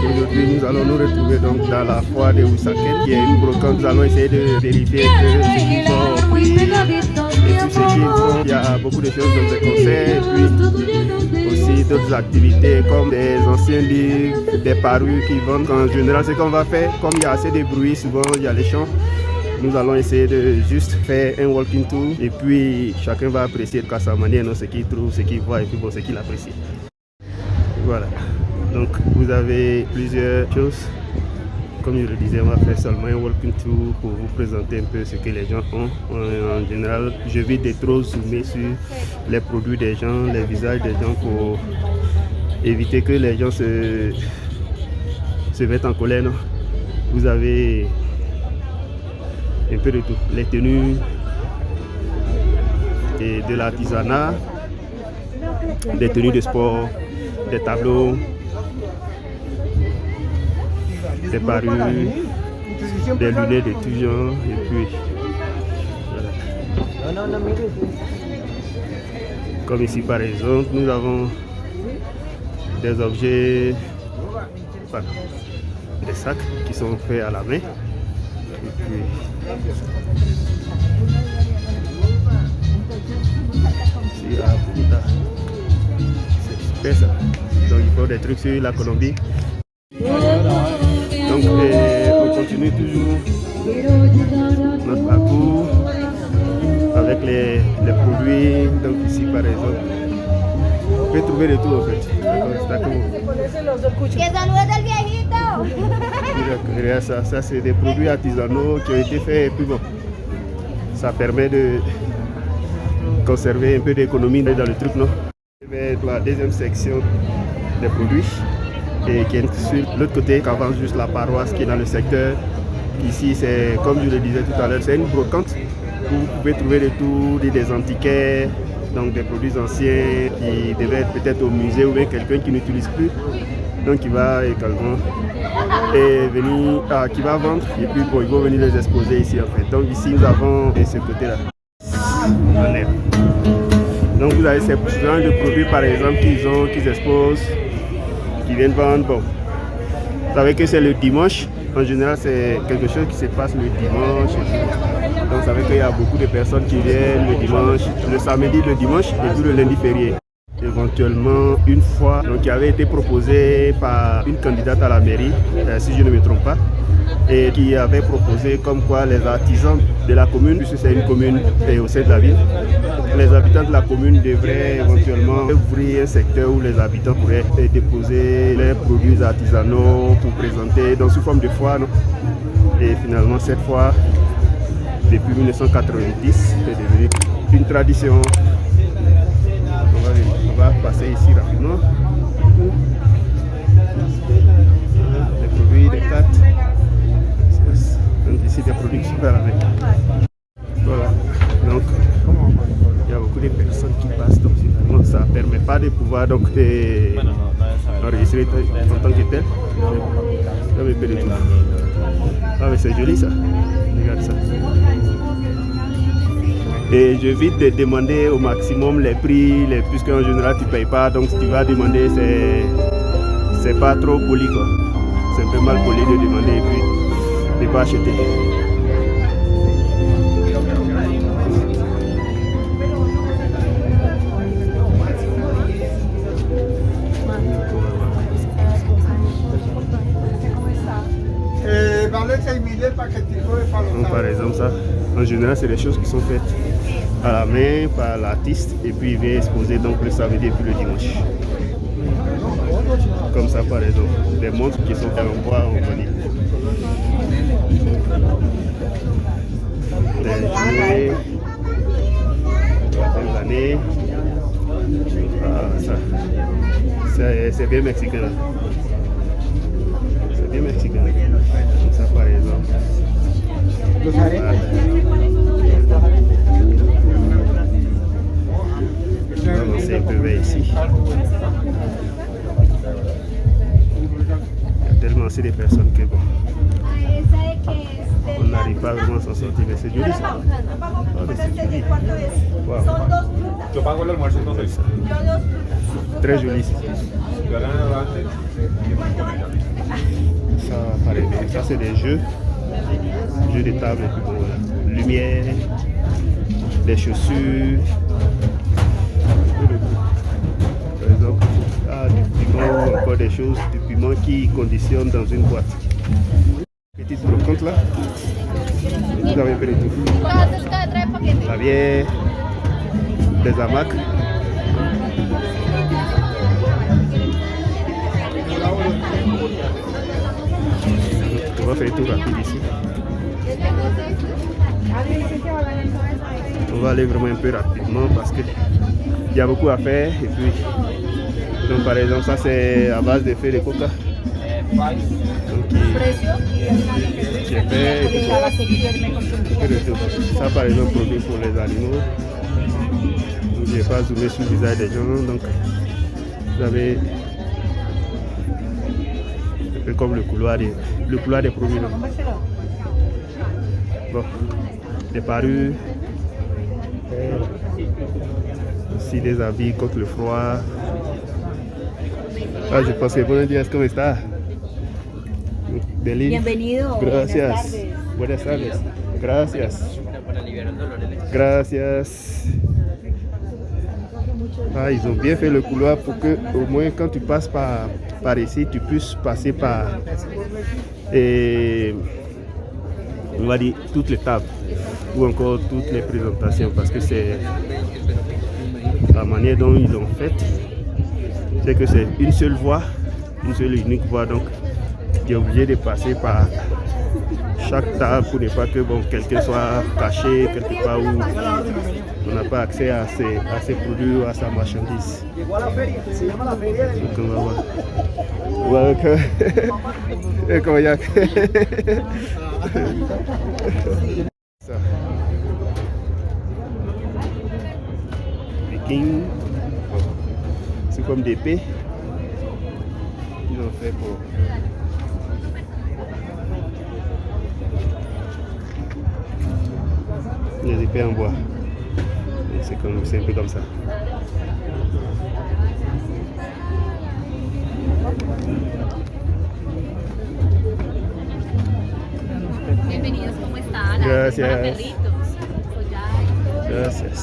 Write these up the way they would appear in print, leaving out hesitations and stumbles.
Aujourd'hui, nous allons nous retrouver donc dans la foire de Wusaken, qui est une brocante. Nous allons essayer de vérifier ce qu'ils ont offert et tout ce qu'ils font. Il y a beaucoup de choses, donc des concerts, et puis aussi d'autres activités comme des anciens livres, des parures qui vendent. En général, ce qu'on va faire, comme il y a assez de bruit, souvent il y a les chants. Nous allons essayer de juste faire un walking tour et puis chacun va apprécier à sa manière ce qu'il trouve, ce qu'il voit et puis bon, ce qu'il apprécie. Voilà, donc vous avez plusieurs choses. Comme je le disais, on va faire seulement un walking tour pour vous présenter un peu ce que les gens font. En général, j'évite de trop zoomer sur les produits des gens, les visages des gens pour éviter que les gens se mettent en colère. Non? Vous avez un peu de tout, les tenues et de l'artisanat, des tenues de sport, des tableaux, des parures, des lunettes de tout genre et puis voilà. Comme ici par exemple, nous avons des objets, voilà, des sacs qui sont faits à la main. Et puis, c'est super ça. Donc il faut des trucs sur la Colombie. Donc on continue toujours notre parcours avec les produits. Donc ici par exemple, vous pouvez trouver de tout en fait. Ça c'est des produits artisanaux qui ont été faits et puis bon, ça permet de conserver un peu d'économie dans le truc, non? Vers la deuxième section des produits et qui est sur l'autre côté, qui avance juste la paroisse qui est dans le secteur. Ici c'est, comme je le disais tout à l'heure, c'est une brocante où vous pouvez trouver de tout, des antiquaires, donc des produits anciens qui devaient être peut-être au musée ou bien quelqu'un qui n'utilise plus, donc qui va également venir, qui va vendre et puis bon, ils vont venir les exposer ici en fait. Donc ici nous avons ce côté là. Donc vous avez ces genre de produits par exemple qu'ils exposent, qui viennent vendre. Bon, vous savez que c'est le dimanche, en général c'est quelque chose qui se passe le dimanche. Donc vous savez qu'il y a beaucoup de personnes qui viennent le dimanche, le samedi, le dimanche et puis le lundi férié. Éventuellement une fois, donc qui avait été proposé par une candidate à la mairie, si je ne me trompe pas, et qui avait proposé comme quoi les artisans de la commune, puisque c'est une commune au sein de la ville, les habitants de la commune devraient éventuellement ouvrir un secteur où les habitants pourraient déposer leurs produits artisanaux pour présenter dans sous forme de foire. Non? Et finalement cette foire, depuis 1990, c'est devenu une tradition. On va passer ici rapidement. Des produits, des cartes. Donc ici des produits super avec. Voilà. Donc il y a beaucoup de personnes qui passent. Donc finalement ça ne permet pas de pouvoir donc enregistrer en tant que tel. Ah mais c'est joli ça. Regarde ça. Et j'évite de demander au maximum les prix, puisqu'en général tu ne payes pas, donc si tu vas demander, c'est pas trop poli quoi. C'est un peu mal poli de demander et puis de ne pas acheter. Donc, par exemple ça, en général c'est des choses qui sont faites à la main par l'artiste et puis il vient exposer donc le samedi et puis le dimanche. Comme ça par exemple, des montres qui sont faites en bois en vanille. Des jouets, des années. Ça, c'est bien mexicain. C'est bien mexicain. Comme ça par exemple. Voilà. On va avancer un peu vers ici. Il y a tellement assez de personnes que bon, on n'arrive pas vraiment à s'en sortir, mais c'est joli ça. Oh, c'est joli. Wow. Yo pago el almuerzo entonces. Très joli. Ça c'est des jeux de table, et puis bon, voilà. Lumière, des chaussures, par exemple, du piment, ou encore des choses, du piment qui conditionnent dans une boîte. Petite brocante là, vous avez fait tout. La bière, des hamacs. On va faire tout rapide ici. On va aller vraiment un peu rapidement parce que il y a beaucoup à faire. Et puis, donc par exemple, ça c'est à base de feuilles de coca. Donc, qui est fait. Et puis, ça par exemple produit pour les animaux. Je ne vais pas zoomer sur le visage des gens. Donc vous avez un peu comme le couloir des promeneurs. Bon, des parures. Aussi des habits contre le froid. Ah, je pense que buenos días, ¿cómo está? Bienvenido. Gracias. Buenas tardes. Gracias. Gracias. Ah, ils ont bien fait le couloir pour que au moins quand tu passes par ici, tu puisses passer par on va dire toutes les tables ou encore toutes les présentations parce que c'est la manière dont ils ont fait. C'est que c'est une seule voie, une seule et unique voie, donc tu es obligé de passer par chaque table pour ne pas que quelqu'un soit caché quelque part où on n'a pas accès à ses produits ou à sa marchandise. Donc on va voir. Comment il y a ça. Viking. C'est comme des épées. Ils ont fait pour. Les épées en bois. C'est un peu comme ça. Bienvenidos, ¿cómo están? Gracias. Para perritos. Gracias.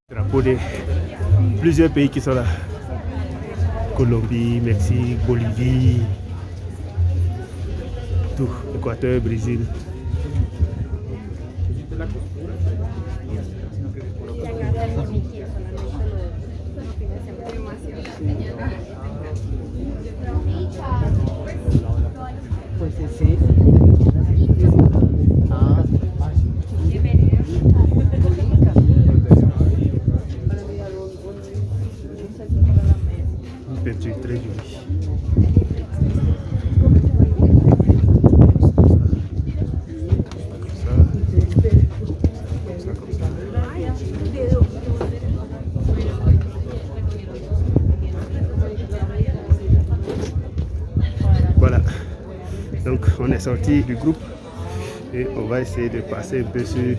Drapeau de plusieurs pays qui sont là. Colombie, Mexique, Bolivie, tout, Équateur, Brésil. Une peinture très jolie. Voilà, donc on est sorti du groupe et on va essayer de passer un peu sur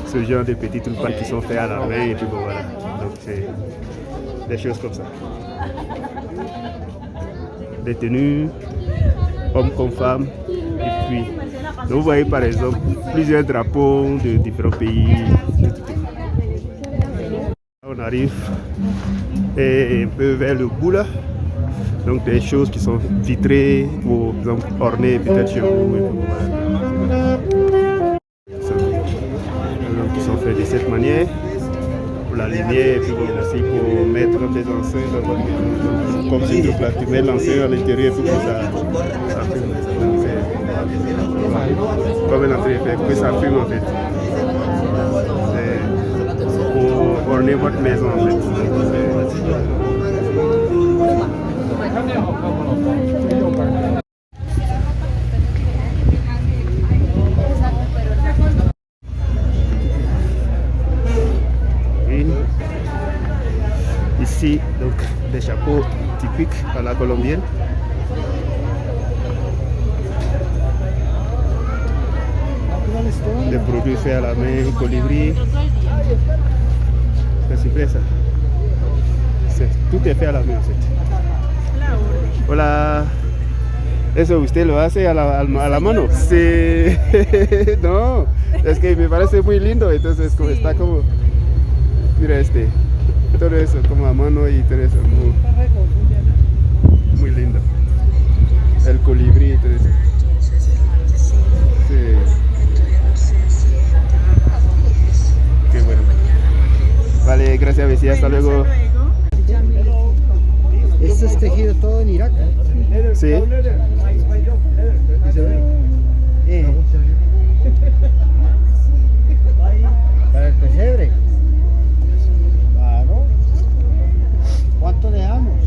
ce genre de petits trucs qui sont faits à la main et puis bon voilà, donc c'est des choses comme ça. Des tenues, hommes comme femmes, et puis donc vous voyez par exemple plusieurs drapeaux de différents pays. On arrive un peu vers le bout là. Donc des choses qui sont vitrées ou ornées peut-être chez vous. Donc, qui sont faits de cette manière. Pour la lumière et puis aussi pour mettre des enceintes dans votre maison. Comme si tu mets l'enceinte à l'intérieur pour que ça fume. Comme un entrée fait, que ça fume en fait. C'est pour orner votre maison en fait. Oui. Ici, donc, des chapeaux typiques à la colombienne. des produits faits à la main, colibri. C'est super ça. Tout est fait à la main en fait. Hola. ¿Eso usted lo hace a la mano? Sí. No, es que me parece muy lindo, entonces como está como... Mira todo eso como a mano y todo eso. Muy lindo. El colibrí y todo eso. Sí. Qué bueno. Vale, gracias vecina, hasta luego. Este es tejido todo en Irak. Sí. Para el pesebre. Claro. ¿Cuánto dejamos?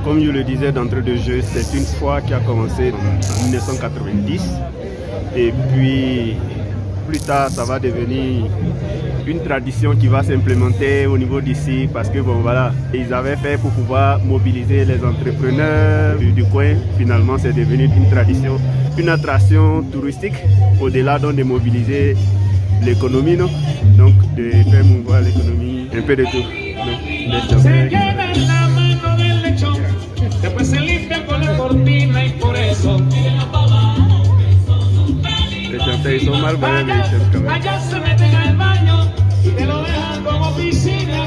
Comme je le disais d'entrée de jeu, c'est une foire qui a commencé en 1990 et puis plus tard ça va devenir une tradition qui va s'implémenter au niveau d'ici parce que bon voilà, ils avaient fait pour pouvoir mobiliser les entrepreneurs du coin. Finalement c'est devenu une tradition, une attraction touristique au-delà donc de mobiliser l'économie, non? Donc de faire mouvoir l'économie, un peu de tout. Después se limpia con la cortina y por eso allá se meten al baño y te lo dejan como piscina.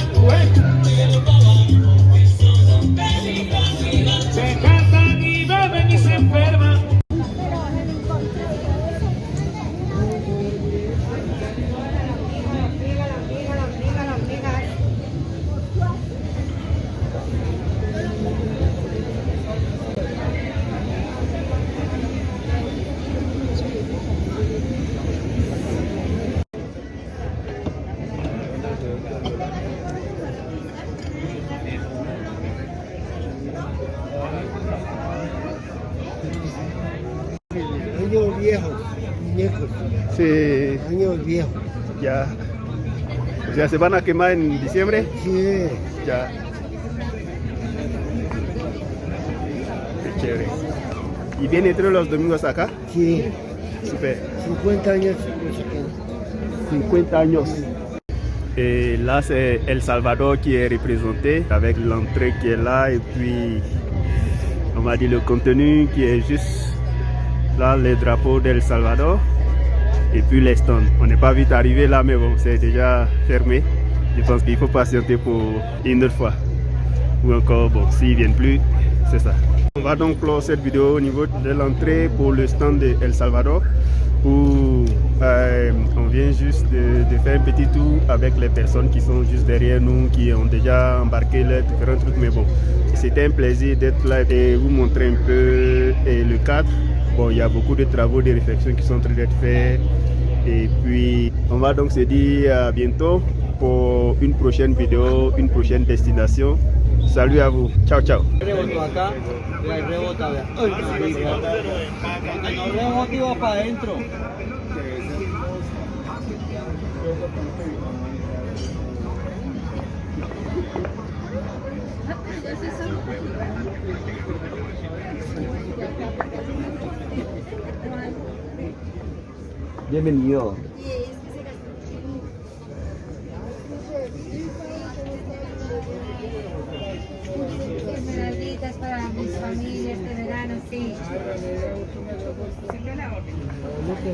Se cantan y beben y se enferman. Años viejos, muñecos. Sí. Años viejos. Ya. O sea, ¿se van a quemar en diciembre? Sí. Ya. Qué chévere. ¿Y viene todos los domingos acá? Sí. Super. 50 años. 50 años. Et là, c'est El Salvador qui est représenté avec l'entrée qui est là et puis on va dire le contenu qui est juste là, les drapeaux d'El Salvador et puis les stands. On n'est pas vite arrivé là, mais bon, c'est déjà fermé. Je pense qu'il faut patienter pour une autre fois. Ou encore, bon, s'ils ne viennent plus, c'est ça. On va donc clore cette vidéo au niveau de l'entrée pour le stand de El Salvador où on vient juste de faire un petit tour avec les personnes qui sont juste derrière nous, qui ont déjà embarqué leurs différents trucs, mais bon, c'était un plaisir d'être là et vous montrer un peu le cadre. Bon, il y a beaucoup de travaux, de réflexions qui sont en train d'être faits et puis on va donc se dire à bientôt pour une prochaine vidéo, une prochaine destination. Salut à vous, ciao ciao. Bienvenido. Esmeralditas para mis familias este verano, sí. Lo que